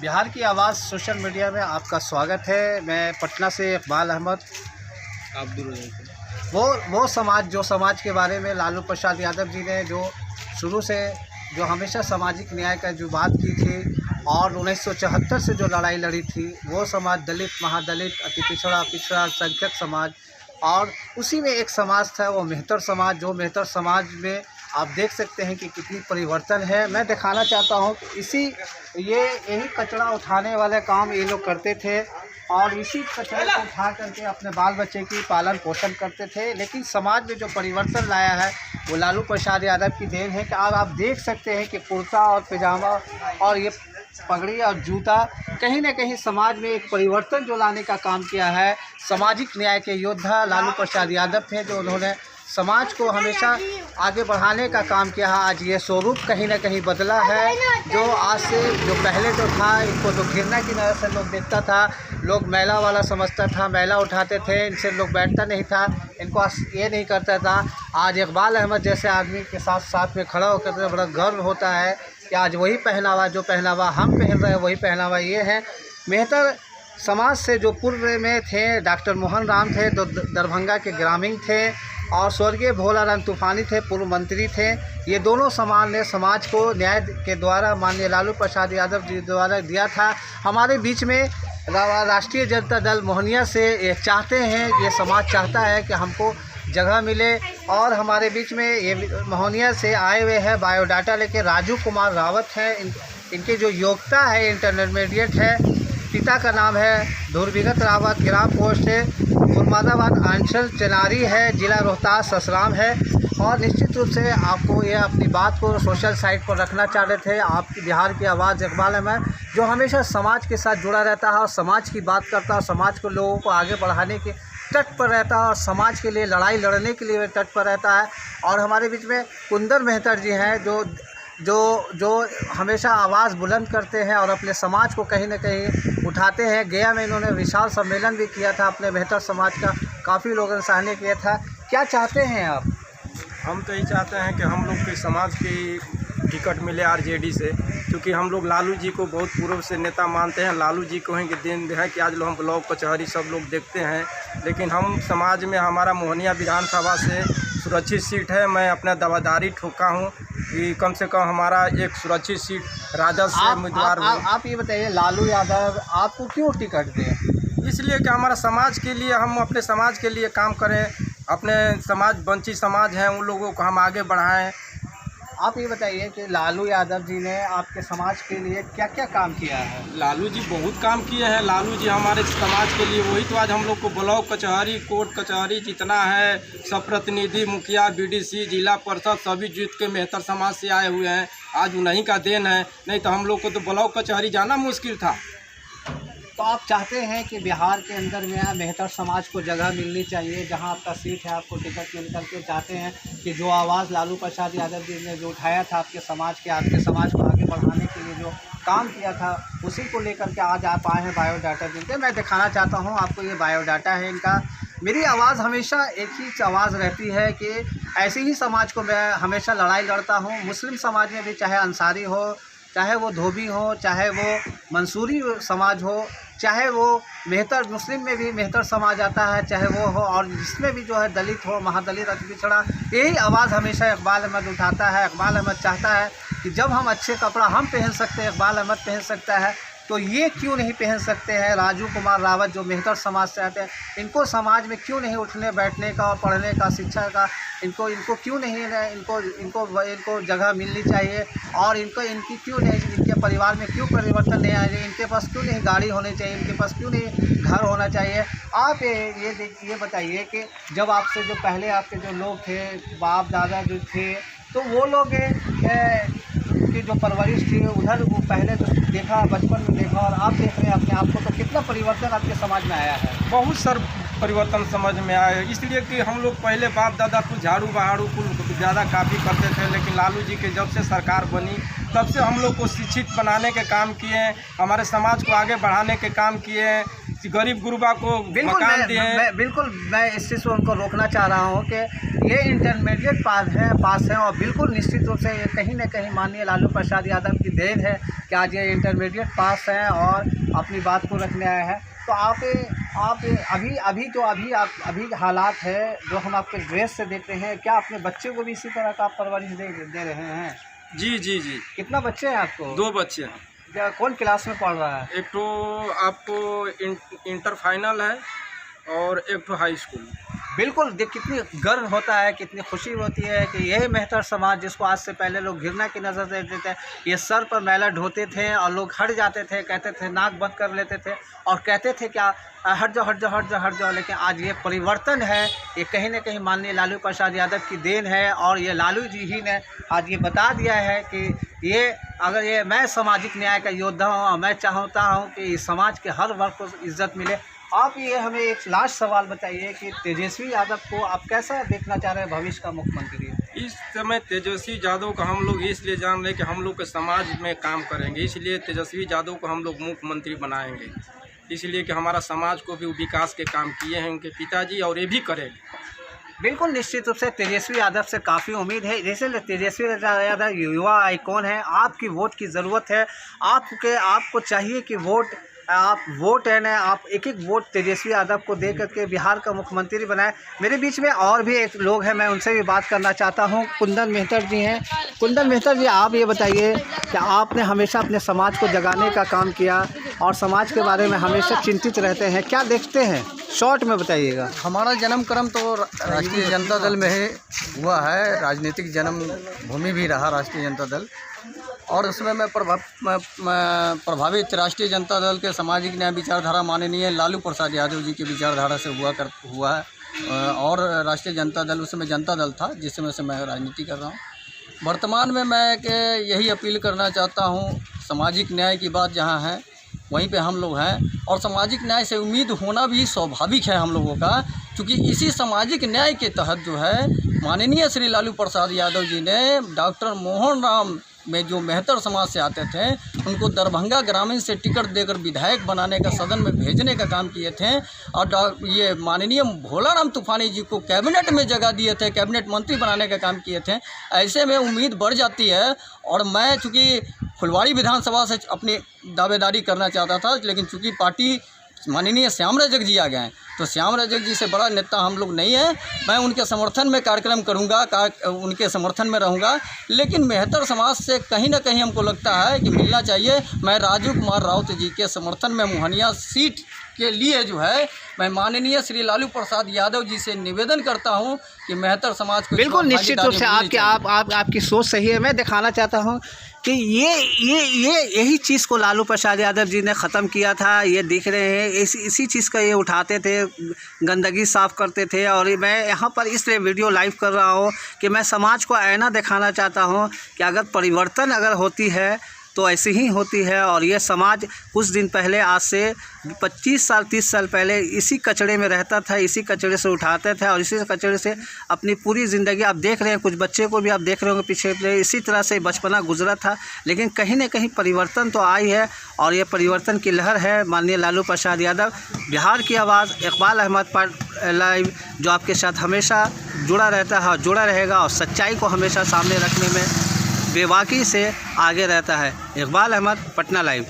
बिहार की आवाज़ social media में आपका स्वागत है। मैं पटना से इकबाल अहमद। आप दूर वो समाज के बारे में लालू प्रसाद यादव जी ने जो शुरू से जो हमेशा सामाजिक न्याय का जो बात की थी और 1974 से जो लड़ाई लड़ी थी, वो समाज दलित, महादलित, अति पिछड़ा, संख्यक समाज, और उसी में एक समाज था वो मेहतर समाज। जो मेहतर समाज में आप देख सकते हैं कि कितनी परिवर्तन है। मैं दिखाना चाहता हूँ कि यही कचरा उठाने वाले काम ये लोग करते थे और इसी कचरे को उठा करके अपने बाल बच्चे की पालन पोषण करते थे। लेकिन समाज में जो परिवर्तन लाया है वो लालू प्रसाद यादव की देन है कि आप देख सकते हैं कि कुर्ता और पैजामा और ये पगड़ी और जूता कहीं ना कहीं समाज में एक परिवर्तन जो लाने का काम किया है। सामाजिक न्याय के योद्धा लालू प्रसाद यादव थे, जो उन्होंने समाज को हमेशा आगे बढ़ाने का काम किया है। आज ये स्वरूप कहीं ना कहीं बदला है। जो आज से जो पहले जो था, इनको तो घृणा की नज़र से लोग देखता था, लोग महिला वाला समझता था, महिला उठाते थे, इनसे लोग बैठता नहीं था, इनको ये नहीं करता था। आज इकबाल अहमद जैसे आदमी के साथ में खड़ा होकर बड़ा गर्व होता है कि आज वही पहनावा, जो पहनावा हम पहन रहे हैं वही पहनावा ये है। मेहतर समाज से जो पूर्व में थे डॉक्टर मोहन राम थे, जो दरभंगा के ग्रामीण थे, और स्वर्गीय भोलाराम तूफानी थे, पूर्व मंत्री थे। ये दोनों समाज ने समाज को न्याय के द्वारा माननीय लालू प्रसाद यादव जी द्वारा दिया था। हमारे बीच में राष्ट्रीय जनता दल मोहनिया से ये चाहते हैं, ये समाज चाहता है कि हमको जगह मिले, और हमारे बीच में ये मोहनिया से आए हुए हैं बायोडाटा लेके राजू कुमार रावत हैं। इनकी जो योग्यता है इंटरमीडिएट है। पिता का नाम है धुरविगत रावत, ग्राम पोस्ट है मुर्दाबाद, अंचल चेनारी है, जिला रोहतास ससराम है। और निश्चित रूप से आपको ये अपनी बात को सोशल साइट पर रखना चाह रहे थे। आपकी बिहार की आवाज़ इकबाल अहमद, जो हमेशा समाज के साथ जुड़ा रहता है और समाज की बात करता है, समाज को लोगों को आगे बढ़ाने के तट पर रहता है और समाज के लिए लड़ाई लड़ने के लिए तट पर रहता है। और हमारे बीच में कुंदन मेहतर जी हैं, जो हमेशा आवाज़ बुलंद करते हैं और अपने समाज को कहीं ना कहीं उठाते हैं। गया में इन्होंने विशाल सम्मेलन भी किया था अपने मेहतर समाज का, काफ़ी लोगों ने सराहनीय किया था। क्या चाहते हैं आप? हम तो यही चाहते हैं कि हम लोग के समाज की टिकट मिले आरजेडी से, क्योंकि हम लोग लालू जी को बहुत पूर्व से नेता मानते हैं। लालू जी को ही कि दिन है कि आज लोग हम ब्लॉक कचहरी सब लोग देखते हैं, लेकिन हम समाज में हमारा मोहनिया विधानसभा से सुरक्षित सीट है। मैं अपना दावेदारी ठोका हूँ कि कम से कम हमारा एक सुरक्षित सीट राजद से उम्मीदवार हो। आप ये बताइए, लालू यादव आपको क्यों टिकट दें? इसलिए कि हमारा समाज के लिए, हम अपने समाज के लिए काम करें, अपने समाज वंचित समाज हैं उन लोगों को हम आगे बढ़ाएं। आप ये बताइए कि लालू यादव जी ने आपके समाज के लिए क्या क्या काम किया है? लालू जी बहुत काम किए हैं। लालू जी हमारे समाज के लिए, वही तो आज हम लोग को ब्लॉक कचहरी, कोर्ट कचहरी जितना है, सब प्रतिनिधि, मुखिया, बीडीसी, जिला परिषद सभी जीत के मेहतर समाज से आए हुए हैं। आज उन्हीं का देन है, नहीं तो हम लोग को तो ब्लॉक कचहरी जाना मुश्किल था। तो आप चाहते हैं कि बिहार के अंदर में मेहतर समाज को जगह मिलनी चाहिए, जहां आपका सीट है, आपको टिकट मिल करके चाहते हैं कि जो आवाज़ लालू प्रसाद यादव जी ने जो उठाया था आपके समाज को आगे बढ़ाने के लिए जो काम किया था, उसी को लेकर के आज आप आए हैं बायोडाटा जिनके। मैं दिखाना चाहता हूं आपको, ये बायोडाटा है इनका। मेरी आवाज़ हमेशा एक ही आवाज़ रहती है कि ऐसे ही समाज को मैं हमेशा लड़ाई लड़ता हूँ। मुस्लिम समाज में भी, चाहे अंसारी हो, चाहे वो धोबी हो, चाहे वो मंसूरी समाज हो, चाहे वो मेहतर, मुस्लिम में भी मेहतर समाज आता है, चाहे वो हो, और जिसमें भी जो है दलित हो, महादलित, अति पिछड़ा, यही आवाज़ हमेशा इकबाल अहमद उठाता है। इकबाल अहमद चाहता है कि जब हम अच्छे कपड़ा हम पहन सकते हैं, इकबाल अहमद पहन सकता है, तो ये क्यों नहीं पहन सकते हैं राजू कुमार रावत, जो मेहतर समाज से आते हैं? इनको समाज में क्यों नहीं उठने बैठने का और पढ़ने का, शिक्षा का, इनको क्यों नहीं, इनको जगह मिलनी चाहिए? और इनकी क्यों नहीं, इनके परिवार में क्यों परिवर्तन नहीं आए? इनके पास क्यों नहीं गाड़ी होनी चाहिए? इनके पास क्यों नहीं घर होना चाहिए? आप ये बताइए कि जब आपसे जो पहले आपके जो लोग थे, बाप दादा जो थे, तो वो लोग की जो परवरिश थी उधर, वो पहले तो देखा, बचपन में देखा, और आप देख रहे हैं अपने आप को, तो कितना परिवर्तन आपके समाज में आया है? बहुत सर परिवर्तन समझ में आया, इसलिए कि हम लोग पहले बाप दादा कुछ झाड़ू बहाड़ू कुछ ज़्यादा काफ़ी करते थे, लेकिन लालू जी के जब से सरकार बनी तब से हम लोग को शिक्षित बनाने के काम किए हैं, हमारे समाज को आगे बढ़ाने के काम किए हैं। गरीब गुरबा को बिल्कुल मकान दिए। बिल्कुल मैं इस चीज़ को उनको रोकना चाह रहा हूँ कि ये इंटरमीडिएट पास है और बिल्कुल निश्चित रूप से ये कहीं न कहीं माननीय लालू प्रसाद यादव की देन है कि आज ये इंटरमीडिएट पास हैं और अपनी बात को रखने आए हैं। तो आप अभी हालात है जो हम आपके ड्रेस से देख रहे हैं, क्या अपने बच्चे को भी इसी तरह का आप परवरिश दे रहे हैं? जी जी जी। कितना बच्चे हैं आपको? 2 बच्चे हैं। क्या कौन क्लास में पढ़ रहा है? एक तो आपको इंटर फाइनल है और एक तो हाई स्कूल। बिल्कुल देख कितनी गर्व होता है, कितनी खुशी होती है कि यही मेहतर समाज जिसको आज से पहले लोग घृणा की नज़र से देखते थे, ये सर पर मैला ढोते थे और लोग हट जाते थे, कहते थे नाक बंद कर लेते थे और कहते थे क्या हट जाओ हट जाओ हट जाओ हट जाओ। लेकिन आज ये परिवर्तन है, ये कहीं ना कहीं माननीय लालू प्रसाद यादव की देन है और ये लालू जी ही ने आज ये बता दिया है कि ये मैं सामाजिक न्याय का योद्धा हूँ और मैं चाहता हूँ कि समाज के हर वर्ग को इज्जत मिले। आप ये हमें एक लास्ट सवाल बताइए कि तेजस्वी यादव को आप कैसा देखना चाह रहे हैं भविष्य का मुख्यमंत्री? इस समय तेजस्वी यादव को हम लोग इसलिए जान रहे हैं कि हम लोग के समाज में काम करेंगे, इसलिए तेजस्वी यादव को हम लोग मुख्यमंत्री बनाएंगे, इसलिए कि हमारा समाज को भी विकास के काम किए हैं उनके पिताजी और ये भी करेंगे। बिल्कुल निश्चित रूप से तेजस्वी यादव से काफ़ी उम्मीद है। जैसे तेजस्वी यादव युवा आइकॉन है, आपकी वोट की ज़रूरत है। आपको चाहिए कि वोट है ना, आप एक एक वोट तेजस्वी यादव को दे करके बिहार का मुख्यमंत्री बनाए। मेरे बीच में और भी एक लोग हैं, मैं उनसे भी बात करना चाहता हूं। कुंदन मेहतर जी हैं। कुंदन मेहतर जी, आप ये बताइए कि आपने हमेशा अपने समाज को जगाने का काम किया और समाज के बारे में हमेशा चिंतित रहते हैं, क्या देखते हैं शॉर्ट में बताइएगा? हमारा जन्म क्रम तो राष्ट्रीय जनता दल में ही हुआ है, राजनीतिक जन्म भूमि भी रहा राष्ट्रीय जनता दल, और उसमें मैं प्रभावित राष्ट्रीय जनता दल के सामाजिक न्याय विचारधारा माननीय लालू प्रसाद यादव जी की विचारधारा से हुआ है। और राष्ट्रीय जनता दल उस समय जनता दल था जिस समय से मैं राजनीति कर रहा हूँ। वर्तमान में मैं यही अपील करना चाहता हूँ, सामाजिक न्याय की बात जहाँ है वहीं पे हम लोग हैं और सामाजिक न्याय से उम्मीद होना भी स्वाभाविक है हम लोगों का, क्योंकि इसी सामाजिक न्याय के तहत जो है माननीय श्री लालू प्रसाद यादव जी ने डॉक्टर मोहन राम में जो मेहतर समाज से आते थे उनको दरभंगा ग्रामीण से टिकट देकर विधायक बनाने का, सदन में भेजने का काम किए थे और ये माननीय भोलाराम तूफानी जी को कैबिनेट में जगह दिए थे, कैबिनेट मंत्री बनाने का काम किए थे। ऐसे में उम्मीद बढ़ जाती है और मैं चूँकि फुलवाड़ी विधानसभा से अपनी दावेदारी करना चाहता था, लेकिन चूँकि पार्टी माननीय श्याम रजक जी आ गए हैं तो श्याम रजक जी से बड़ा नेता हम लोग नहीं हैं। मैं उनके समर्थन में कार्यक्रम करूंगा, उनके समर्थन में रहूंगा, लेकिन मेहतर समाज से कहीं ना कहीं हमको लगता है कि मिलना चाहिए। मैं राजू कुमार राउत जी के समर्थन में मोहनिया सीट के लिए जो है मैं माननीय श्री लालू प्रसाद यादव जी से निवेदन करता हूं कि मेहतर समाज को बिल्कुल निश्चित रूप से आपकी सोच सही है। मैं दिखाना चाहता हूं कि यही चीज़ को लालू प्रसाद यादव जी ने ख़त्म किया था। ये दिख रहे हैं, इसी चीज़ का ये उठाते थे, गंदगी साफ़ करते थे। और मैं यहाँ पर इसलिए वीडियो लाइव कर रहा हूँ कि मैं समाज को आईना दिखाना चाहता हूँ कि अगर परिवर्तन होती है तो ऐसी ही होती है। और ये समाज कुछ दिन पहले, आज से 25 साल 30 साल पहले इसी कचड़े में रहता था, इसी कचड़े से उठाते थे और इसी कचड़े से अपनी पूरी ज़िंदगी, आप देख रहे हैं कुछ बच्चे को भी आप देख रहे होंगे पीछे, इसी तरह से बचपना गुजरा था। लेकिन कहीं न कहीं परिवर्तन तो आई है और ये परिवर्तन की लहर है। माननीय लालू प्रसाद यादव, बिहार की आवाज़, इकबाल अहमद पर लाइव जो आपके साथ हमेशा जुड़ा रहता है और जुड़ा रहेगा और सच्चाई को हमेशा सामने रखने में बेबाकी से आगे रहता है। इकबाल अहमद, पटना लाइव।